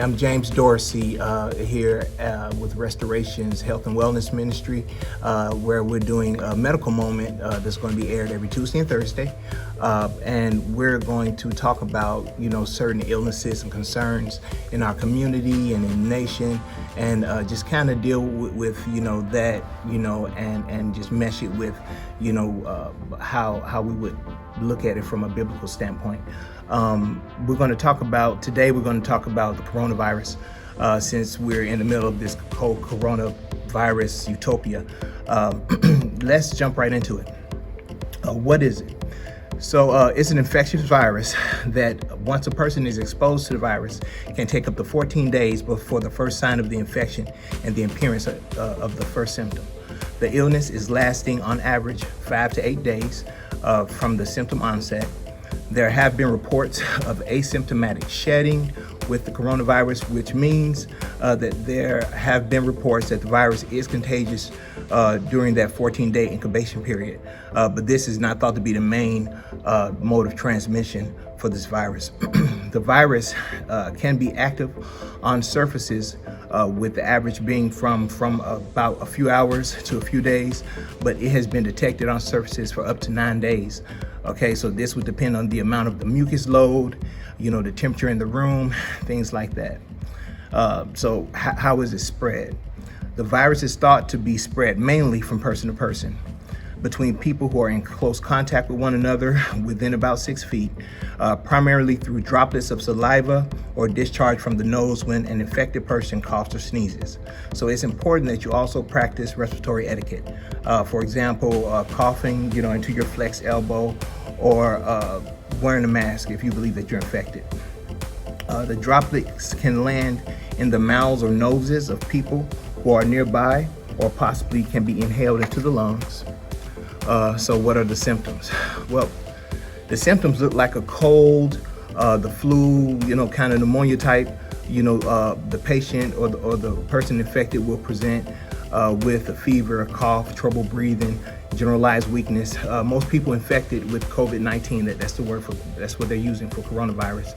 I'm James Dorsey here with Restoration's Health and Wellness Ministry, where we're doing a medical moment that's going to be aired every Tuesday and Thursday. And we're going to talk about, certain illnesses and concerns in our community and in the nation, and just kind of deal with that, and just mesh it with, how we would look at it from a biblical standpoint. We're going to talk about the coronavirus, since we're in the middle of this whole coronavirus utopia. Let's jump right into it. What is it? So it's an infectious virus that once a person is exposed to the virus can take up to 14 days before the first sign of the infection and the appearance of the first symptom. The illness is lasting on average 5 to 8 days from the symptom onset. There have been reports of asymptomatic shedding with the coronavirus, which means that there have been reports that the virus is contagious during that 14-day incubation period. But this is not thought to be the main mode of transmission for this virus. The virus can be active on surfaces, with the average being from about a few hours to a few days, but it has been detected on surfaces for up to 9 days. Okay, so this would depend on the amount of the mucus load, the temperature in the room, things like that. So how is it spread? The virus is thought to be spread mainly from person to person, between people who are in close contact with one another within about 6 feet, primarily through droplets of saliva or discharge from the nose when an infected person coughs or sneezes. So it's important that you also practice respiratory etiquette. For example, coughing, into your flexed elbow, or wearing a mask if you believe that you're infected. The droplets can land in the mouths or noses of people who are nearby, or possibly can be inhaled into the lungs. So what are the symptoms? Well, the symptoms look like a cold, the flu, kind of pneumonia type. The patient or the person infected will present with a fever, a cough, trouble breathing, generalized weakness. Most people infected with COVID-19, that's what they're using for coronavirus.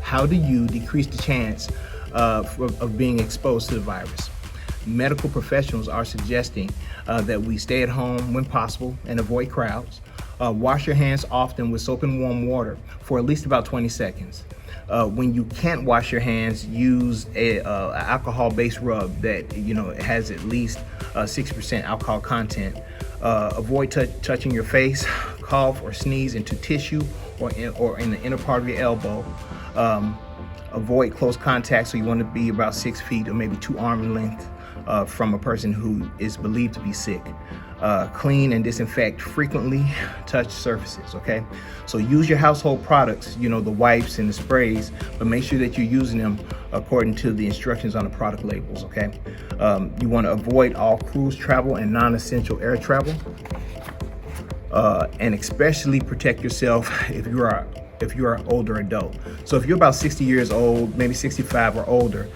How do you decrease the chance of being exposed to the virus? Medical professionals are suggesting that we stay at home when possible and avoid crowds. Wash your hands often with soap and warm water for at least about 20 seconds. When you can't wash your hands, use a alcohol-based rub that has at least 6% alcohol content. Avoid touching your face, cough or sneeze into tissue or in the inner part of your elbow. Avoid close contact, so you want to be about 6 feet or maybe 2 arm length from a person who is believed to be sick. Clean and disinfect frequently touched surfaces, okay? So use your household products, the wipes and the sprays, but make sure that you're using them according to the instructions on the product labels, okay? You want to avoid all cruise travel and non-essential air travel, and especially protect yourself if you are an older adult. So if you're about 60 years old, maybe 65 or older,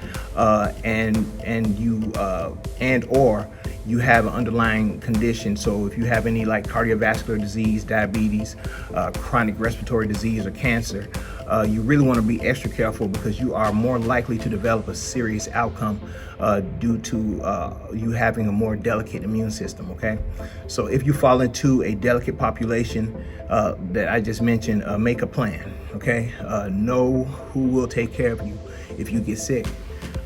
or you have an underlying condition, so if you have any like cardiovascular disease, diabetes, chronic respiratory disease, or cancer, you really want to be extra careful, because you are more likely to develop a serious outcome due to you having a more delicate immune system, okay? So if you fall into a delicate population that I just mentioned, make a plan, okay? Know who will take care of you if you get sick.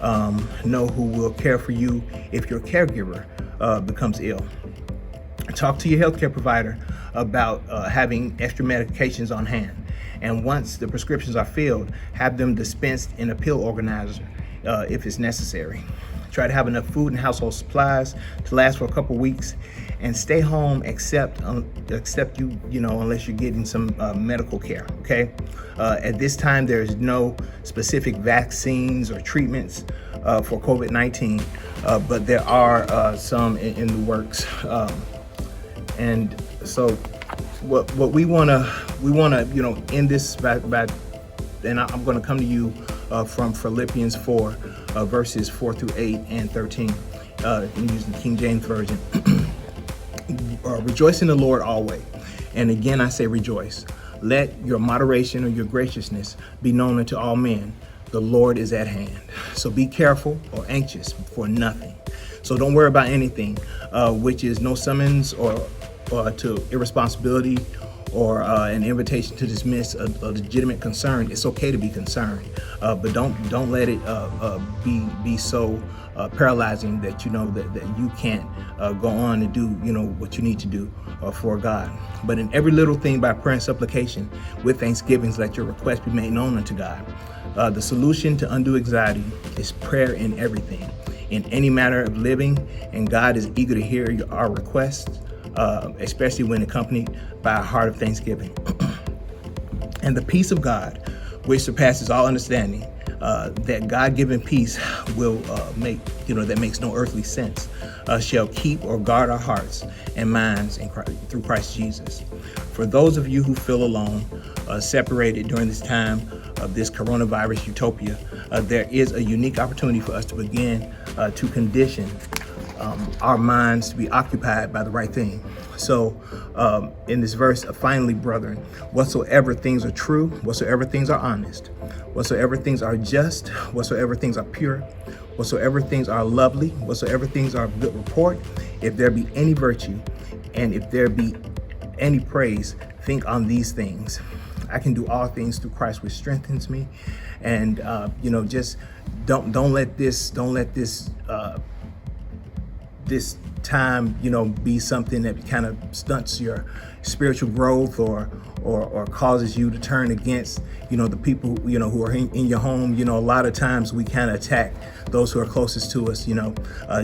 Know who will care for you if your caregiver becomes ill. Talk to your healthcare provider about having extra medications on hand. And once the prescriptions are filled, have them dispensed in a pill organizer if it's necessary. Try to have enough food and household supplies to last for a couple weeks, and stay home except unless you're getting some medical care, okay? At this time, there's no specific vaccines or treatments for COVID-19, but there are some in the works. And so what we wanna end this by and I'm gonna come to you from Philippians 4, verses 4 through 8 and 13, using the King James Version. Rejoice in the Lord always. And again, I say rejoice. Let your moderation or your graciousness be known unto all men. the Lord is at hand. So be careful or anxious for nothing. So don't worry about anything, which is no summons or to irresponsibility or an invitation to dismiss a legitimate concern. It's okay to be concerned, but don't let it be so paralyzing that that you can't go on and do what you need to do for God. But in every little thing, by prayer and supplication with thanksgivings, let your requests be made known unto God. The solution to undue anxiety is prayer in everything, in any matter of living, and God is eager to hear our requests, especially when accompanied by a heart of thanksgiving. And the peace of God, which surpasses all understanding, that God-given peace will that makes no earthly sense, shall keep or guard our hearts and minds through Christ Jesus. For those of you who feel alone, separated during this time of this coronavirus utopia, there is a unique opportunity for us to begin to condition our minds to be occupied by the right thing. So in this verse, finally, brethren, whatsoever things are true, whatsoever things are honest, whatsoever things are just, whatsoever things are pure, whatsoever things are lovely, whatsoever things are of good report, if there be any virtue, and if there be any praise, think on these things. I can do all things through Christ, which strengthens me. And just don't let this this time be something that kind of stunts your spiritual growth or causes you to turn against the people who are in your home. A lot of times we kind of attack those who are closest to us.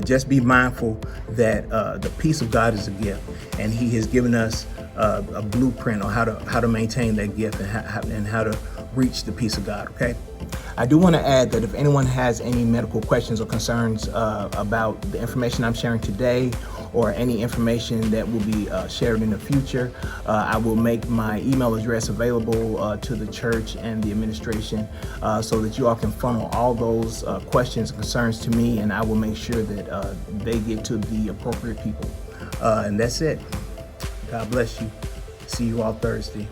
Just be mindful that the peace of God is a gift, and He has given us a blueprint on how to maintain that gift and how to reach the peace of God. Okay. I do want to add that if anyone has any medical questions or concerns about the information I'm sharing today, or any information that will be shared in the future, I will make my email address available to the church and the administration so that you all can funnel all those questions and concerns to me, and I will make sure that they get to the appropriate people. And that's it. God bless you. See you all Thursday.